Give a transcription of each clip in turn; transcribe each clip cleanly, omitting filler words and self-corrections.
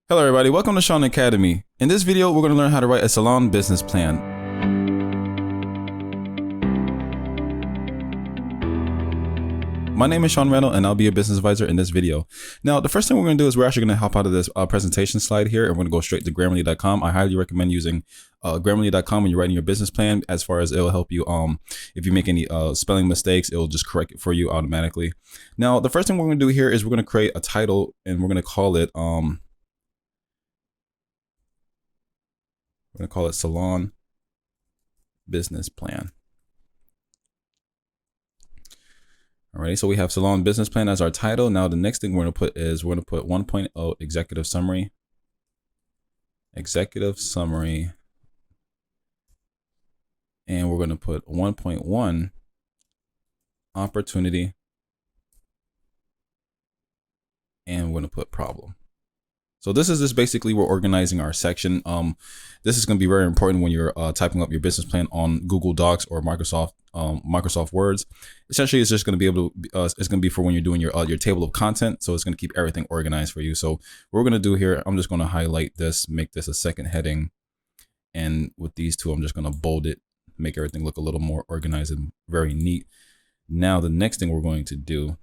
Hello everybody, welcome to Shaun Academy. In this video, we're going to learn how to write a salon business plan. My name is Shaun and I'll be your business advisor in this video. Now, the first thing we're going to do is we're actually going to hop out of this presentation slide here and we're going to go straight to Grammarly.com. I highly recommend using Grammarly.com when you're writing your business plan, as far as it'll help you. If you make any spelling mistakes, it'll just correct it for you automatically. Now, the first thing we're going to do here is we're going to create a title and we're going to call it Salon Business Plan. Alrighty, so we have Salon Business Plan as our title. Now the next thing we're going to put is 1.0 Executive Summary. Executive Summary. And we're going to put 1.1 Opportunity. And we're going to put Problem. So this is just basically we're organizing our section. This is going to be very important when you're typing up your business plan on Google Docs or Microsoft Words. Essentially, it's just going to be able to it's going to be for when you're doing your table of content. So it's going to keep everything organized for you. So what we're going to do here, I'm just going to highlight this, make this a second heading, and with these two, I'm just going to bold it, make everything look a little more organized and very neat. Now the next thing we're going to do.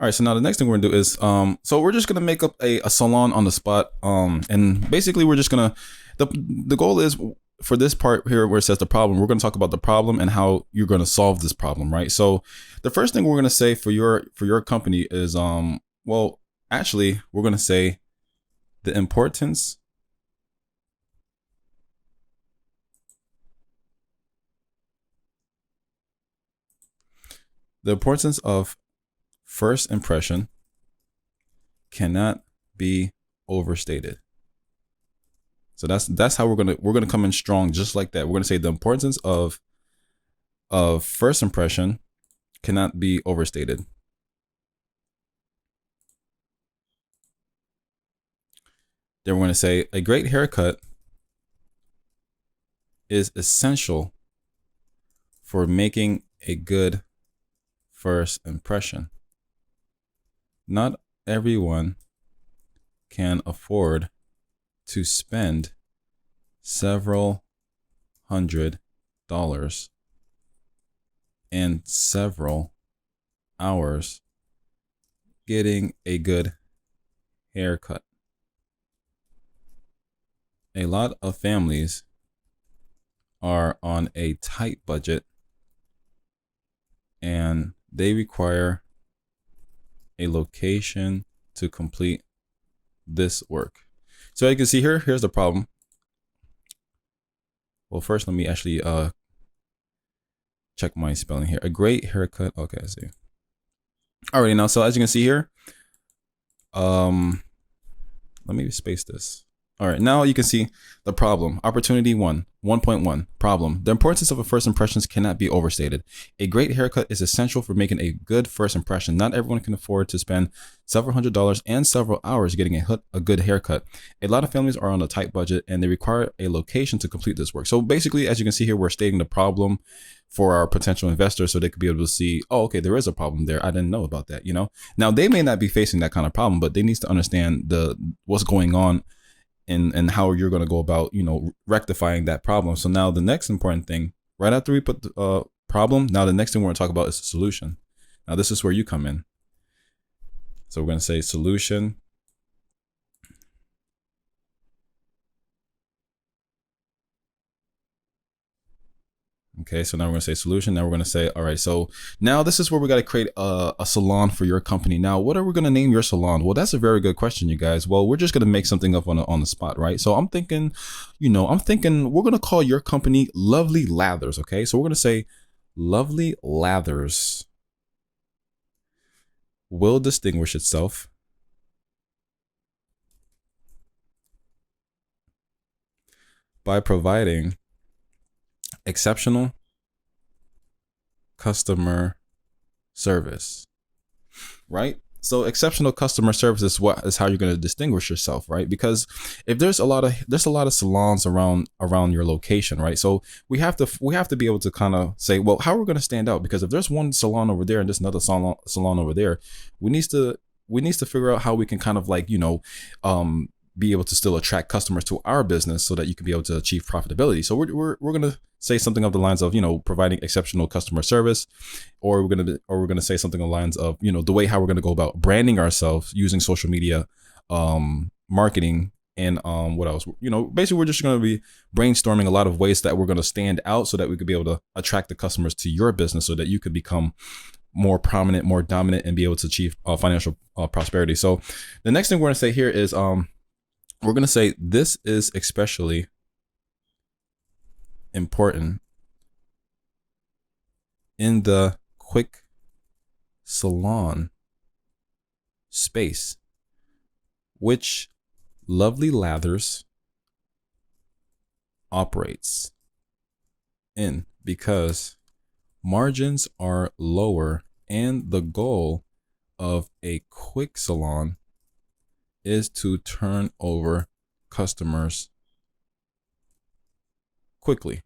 All right, so now the next thing we're gonna do is, so we're just gonna make up a salon on the spot. And basically we're just gonna, the goal is for this part here where it says the problem, we're gonna talk about the problem and how you're gonna solve this problem, right? So the first thing we're gonna say for your company is, well, actually we're gonna say the importance of first impression cannot be overstated. So that's how we're gonna come in strong, just like that. We're gonna say the importance of first impression cannot be overstated. Then we're gonna say a great haircut is essential for making a good first impression. Not everyone can afford to spend several $100s and several hours getting a good haircut. A lot of families are on a tight budget and they require a location to complete this work. So you can see here, here's the problem. Well, first let me actually check my spelling here. A great haircut. Okay, I see. Alrighty, now so as you can see here, let me space this. All right, now you can see the problem. Opportunity 1.1 problem. The importance of a first impressions cannot be overstated. A great haircut is essential for making a good first impression. Not everyone can afford to spend several $100s and several hours getting a good haircut. A lot of families are on a tight budget and they require a location to complete this work. So basically, as you can see here, we're stating the problem for our potential investors so they could be able to see, oh, okay, there is a problem there. I didn't know about that, you know? Now, they may not be facing that kind of problem, but they need to understand what's going on and how you're going to go about, you know, rectifying that problem. So now the next important thing, right after we put the problem, now the next thing we're going to talk about is the solution. Now this is where you come in. So we're going to say solution. Okay, so now we're going to say solution. Now we're going to say, all right, so now this is where we got to create a salon for your company. Now, what are we going to name your salon? Well, that's a very good question, you guys. Well, we're just going to make something up on the spot, right? So I'm thinking, we're going to call your company Lovely Lathers. Okay, so we're going to say Lovely Lathers will distinguish itself by providing exceptional customer service, right? So exceptional customer service is what is how you're going to distinguish yourself, right? Because if there's a lot of salons around your location, right? So we have to be able to kind of say, well, how are we going to stand out? Because if there's one salon over there and there's another salon over there, we need to we need to figure out how we can kind of like, be able to still attract customers to our business so that you can be able to achieve profitability. So we're going to say something of the lines of, providing exceptional customer service, or we're going to say something along the lines of, the way how we're going to go about branding ourselves using social media, marketing, and what else? Basically we're just going to be brainstorming a lot of ways that we're going to stand out so that we could be able to attract the customers to your business so that you could become more prominent, more dominant, and be able to achieve financial prosperity. So the next thing we're going to say here is we're going to say this is especially important in the quick salon space, which Lovely Lathers operates in, because margins are lower and the goal of a quick salon is to turn over customers quickly.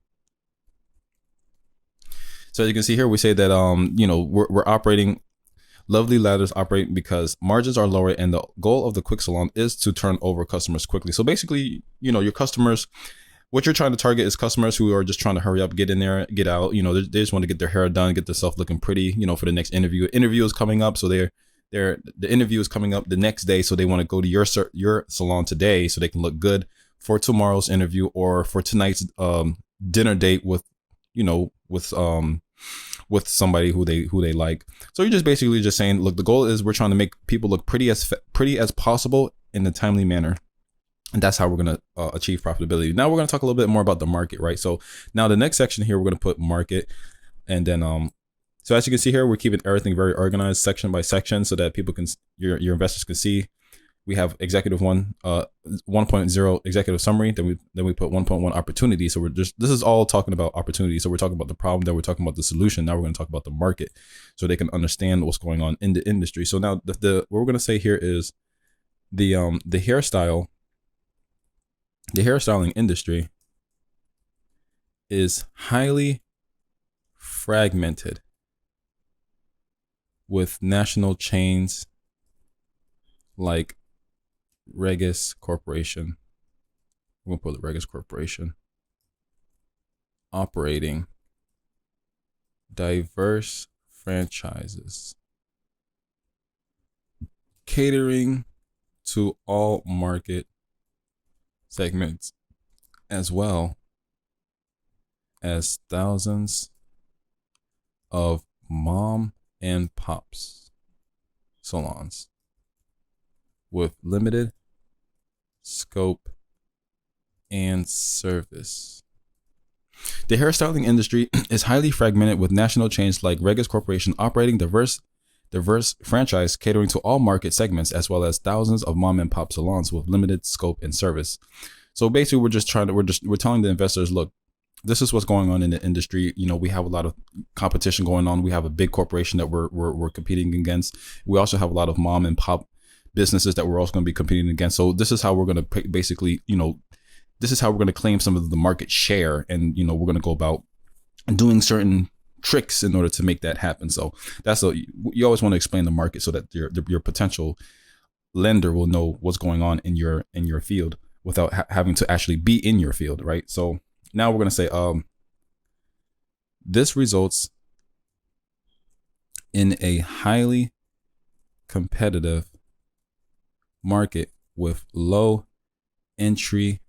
So as you can see here, we say that we're operating, Lovely Lathers operate because margins are lower and the goal of the quick salon is to turn over customers quickly. So basically, your customers, what you're trying to target is customers who are just trying to hurry up, get in there, get out. They just want to get their hair done, get themselves looking pretty, for the next interview. Interview is coming up, so the interview is coming up the next day, so they want to go to your salon today so they can look good for tomorrow's interview or for tonight's dinner date with with somebody who they like. So you're just basically just saying, look, the goal is we're trying to make people look pretty as possible in a timely manner. And that's how we're going to achieve profitability. Now we're going to talk a little bit more about the market, right? So now the next section here, we're going to put market. And then, so as you can see here, we're keeping everything very organized section by section so that people can, your investors can see. We have executive 1.0 executive summary. Then we put 1.1 opportunity. So this is all talking about opportunity. So we're talking about the problem, then we're talking about the solution. Now we're going to talk about the market so they can understand what's going on in the industry. So now what we're going to say here is the hairstyling industry is highly fragmented with national chains like Regis Corporation. We're going to put the Regis Corporation operating diverse franchises, catering to all market segments, as well as thousands of mom and pops salons with limited scope and service. The hairstyling industry is highly fragmented with national chains like Regis Corporation operating diverse franchise catering to all market segments, as well as thousands of mom and pop salons with limited scope and service. So basically we're telling the investors, look, this is what's going on in the industry. We have a lot of competition going on. We have a big corporation that we're competing against. We also have a lot of mom and pop businesses that we're also going to be competing against. So this is how we're going to basically, this is how we're going to claim some of the market share. And, we're going to go about doing certain tricks in order to make that happen. So you always want to explain the market so that your potential lender will know what's going on in your field without having to actually be in your field. Right. So now we're going to say, this results in a highly competitive market with low entry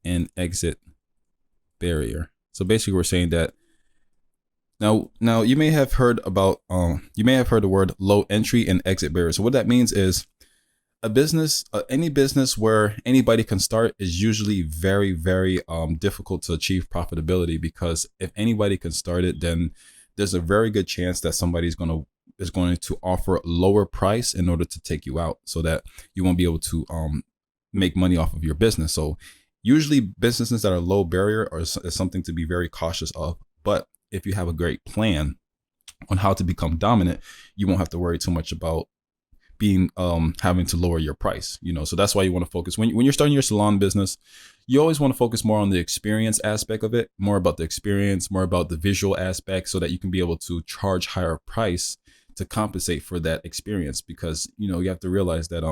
and exit barrier. So basically we're saying that now you may have heard about the word low entry and exit barrier. So what that means is any business where anybody can start is usually very, very difficult to achieve profitability, because if anybody can start it, then there's a very good chance that somebody's going to offer a lower price in order to take you out, so that you won't be able to make money off of your business. So usually businesses that are low barrier is something to be very cautious of. But if you have a great plan on how to become dominant, you won't have to worry too much about being having to lower your price, you know. So that's why you want to focus when you're starting your salon business. You always want to focus more on the experience aspect of it, more about the experience, more about the visual aspect, so that you can be able to charge higher price to compensate for that experience. Because, you know, you have to realize that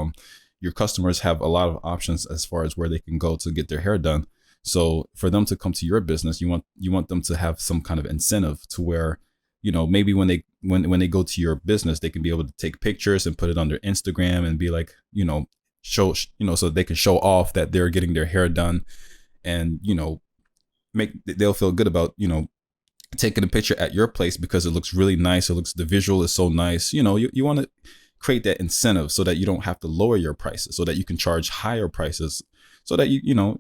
your customers have a lot of options as far as where they can go to get their hair done. So for them to come to your business, you want them to have some kind of incentive to where, you know, maybe when they go to your business, they can be able to take pictures and put it on their Instagram and be like, you know, show, you know, so they can show off that they're getting their hair done, and, you know, they'll feel good about, you know, taking a picture at your place because it looks really nice. The visual is so nice. You know, you want to create that incentive so that you don't have to lower your prices, so that you can charge higher prices, so that you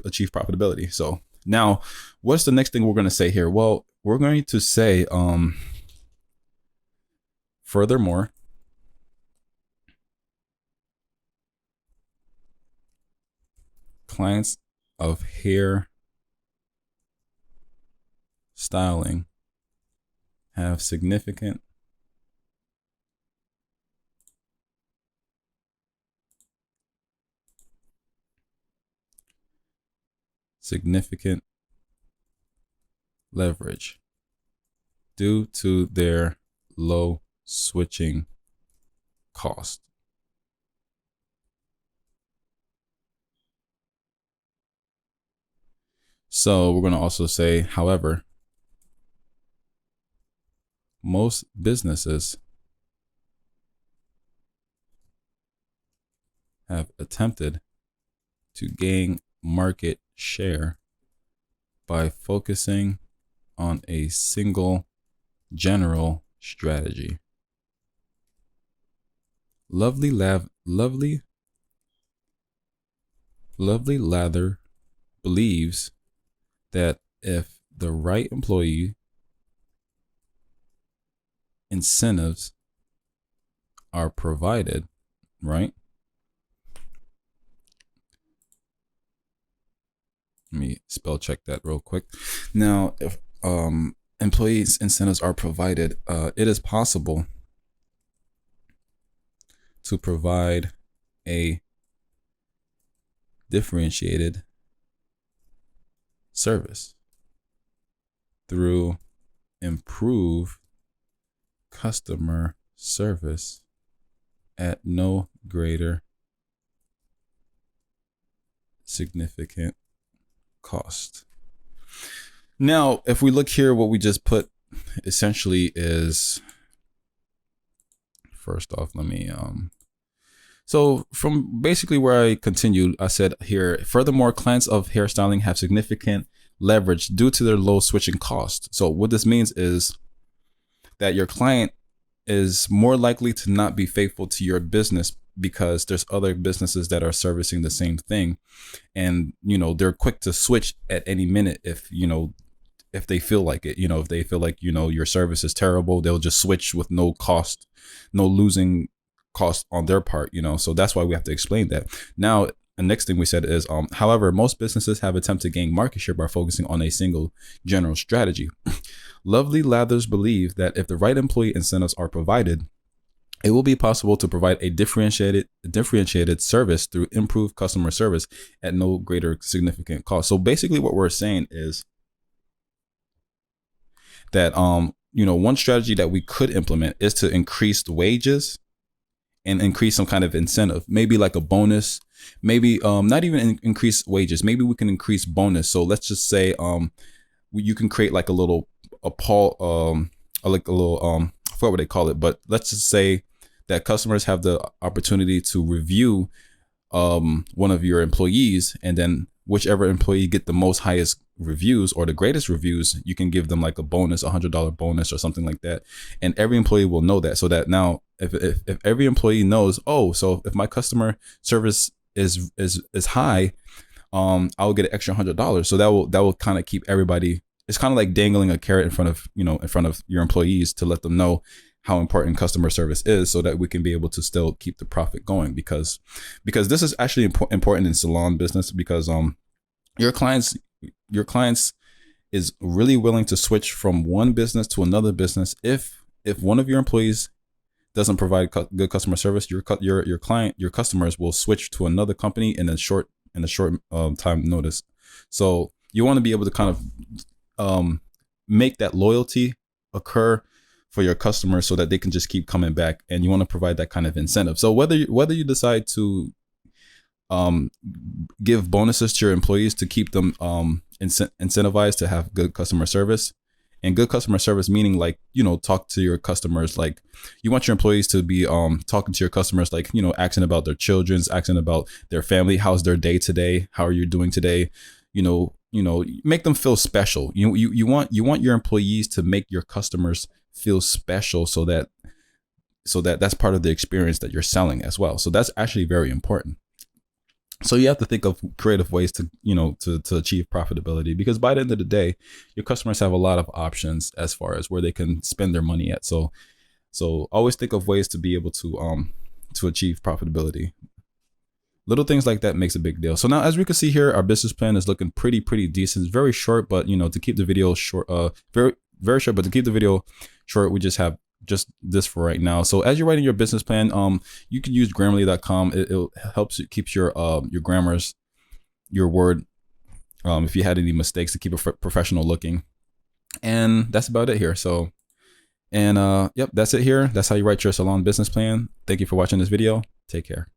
achieve profitability. So now, what's the next thing we're going to say here? Well, we're going to say, furthermore, clients of hair styling have significant leverage due to their low switching cost. So we're going to also say, however, most businesses have attempted to gain market share by focusing on a single general strategy. Lovely Lather believes that if the right employee incentives are provided, right? Let me spell check that real quick. Now, if employees incentives are provided, it is possible to provide a differentiated service through improved customer service at no greater significant cost. Now, if we look here, what we just put essentially is, first off, let me so from basically where I continued, I said here, furthermore, clients of hairstyling have significant leverage due to their low switching cost. So what this means is that your client is more likely to not be faithful to your business because there's other businesses that are servicing the same thing, and, you know, they're quick to switch at any minute if, you know, if they feel like it. You know, if they feel like, you know, your service is terrible, they'll just switch with no cost, no losing cost on their part, you know. So that's why we have to explain that. Now, the next thing we said is, however, most businesses have attempted to gain market share by focusing on a single general strategy. Lovely Lathers believe that if the right employee incentives are provided, it will be possible to provide a differentiated service through improved customer service at no greater significant cost. So basically what we're saying is that, you know, one strategy that we could implement is to increase the wages and increase some kind of incentive, maybe like a bonus, maybe not even increase wages. Maybe we can increase bonus. So let's just say you can create like a little I forgot what they call it, but let's just say that customers have the opportunity to review one of your employees, and then whichever employee get the most highest reviews or the greatest reviews, you can give them like a bonus, $100 bonus or something like that. And every employee will know that, so that now if every employee knows, oh, so if my customer service is high, I'll get an extra $100. So that will kind of keep everybody. It's kind of like dangling a carrot in front of your employees to let them know how important customer service is, so that we can be able to still keep the profit going, because this is actually important in salon business, because your clients is really willing to switch from one business to another business if one of your employees doesn't provide good customer service, your client, your customers will switch to another company in a short time notice. So you want to be able to kind of make that loyalty occur for your customers so that they can just keep coming back, and you want to provide that kind of incentive. So whether you decide to give bonuses to your employees to keep them incentivized to have good customer service. And good customer service meaning, like, talk to your customers. Like, you want your employees to be talking to your customers, like, asking about their children's, asking about their family, how's their day today, how are you doing today, make them feel special. You want your employees to make your customers feel special, so that that's part of the experience that you're selling as well. So that's actually very important. So you have to think of creative ways to, to achieve profitability, because by the end of the day, your customers have a lot of options as far as where they can spend their money at. So always think of ways to be able to achieve profitability. Little things like that makes a big deal. So now, as we can see here, our business plan is looking pretty decent. It's very short, but to keep the video short, very short, but to keep the video short, we just have just this for right now. So as you're writing your business plan, you can use Grammarly.com. It helps, it keeps your grammars, your word, if you had any mistakes, to keep it professional looking. And that's about it here. So, and yep, that's it here. That's how you write your salon business plan. Thank you for watching this video. Take care.